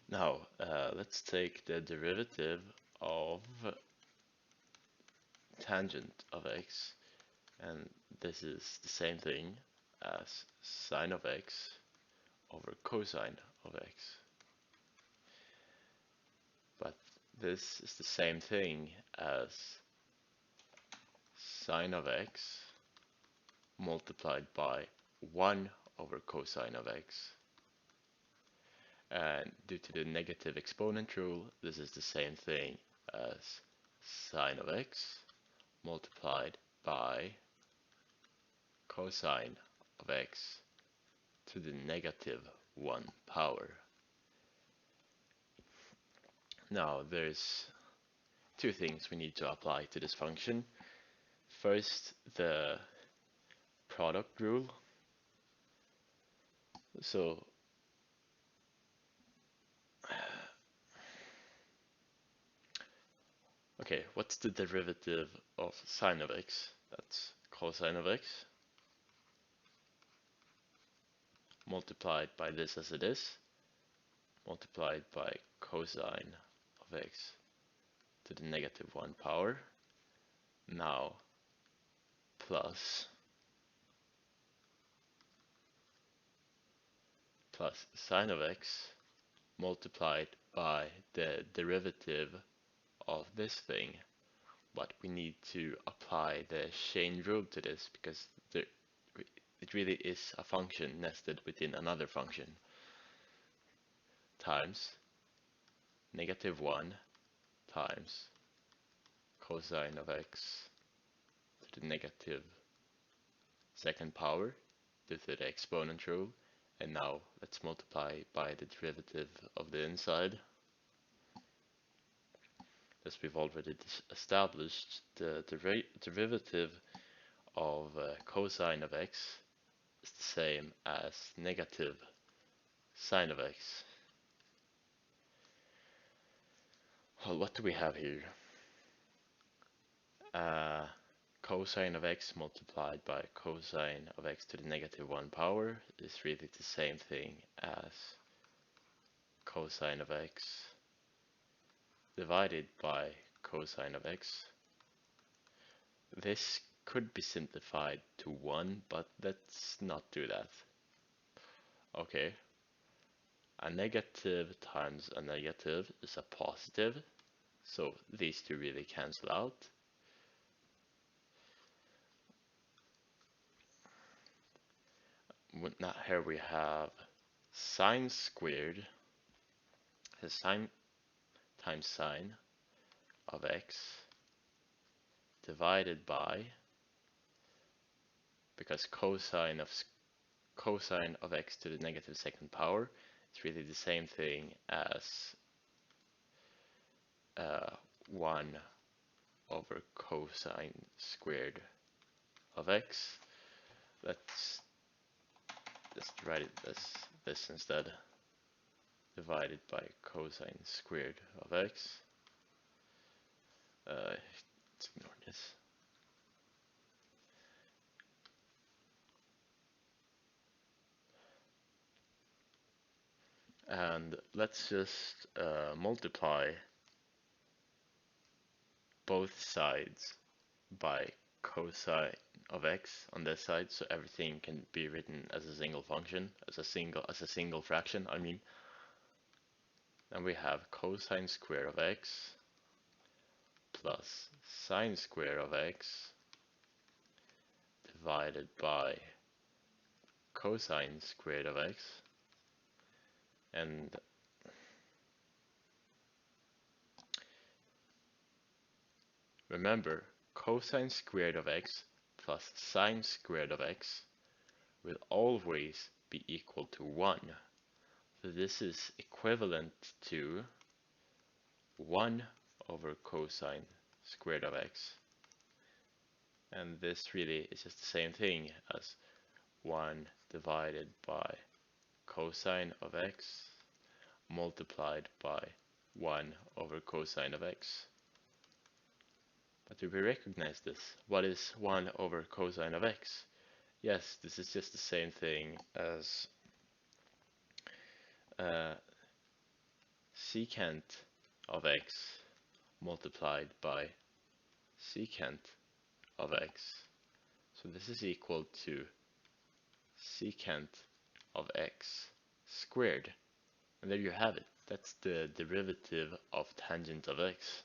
Now, let's take the derivative of tangent of x, and this is the same thing as sine of x over cosine of x. But this is the same thing as sine of x multiplied by 1 over cosine of x. And due to the negative exponent rule, this is the same thing as sine of x multiplied by cosine of x to the negative 1 power. Now there's two things we need to apply to this function. First, the product rule. So okay, what's the derivative of sine of x? That's cosine of x multiplied by this as it is, multiplied by cosine of x to the negative 1 power. Now plus sine of x multiplied by the derivative of this thing. But we need to apply the chain rule to this because it really is a function nested within another function, times negative 1 times cosine of x to the negative second power due to the exponent rule. And now let's multiply by the derivative of the inside. As we've already established, the derivative of cosine of x is the same as negative sine of x. Well, what do we have here? Cosine of x multiplied by cosine of x to the negative 1 power is really the same thing as cosine of x divided by cosine of x. This could be simplified to 1, but let's not do that. Okay, a negative times a negative is a positive, so these two really cancel out. Now here we have sine squared, sine times sine of x divided by, because cosine of x to the negative second power is really the same thing as 1 over cosine squared of x. Let's just write it as this instead, divided by cosine squared of x. Let's ignore this. And let's just multiply both sides by cosine of x on this side, so everything can be written as a single function, as a single fraction, I mean. Then we have cosine square of x plus sine square of x divided by cosine squared of x. And remember, cosine squared of x plus sine squared of x will always be equal to 1. So this is equivalent to 1 over cosine squared of x. And this really is just the same thing as 1 divided by cosine of x multiplied by 1 over cosine of x. But do we recognize this? What is 1 over cosine of x? Yes, this is just the same thing as secant of x multiplied by secant of x. So this is equal to secant of x squared. And there you have it. That's the derivative of tangent of x.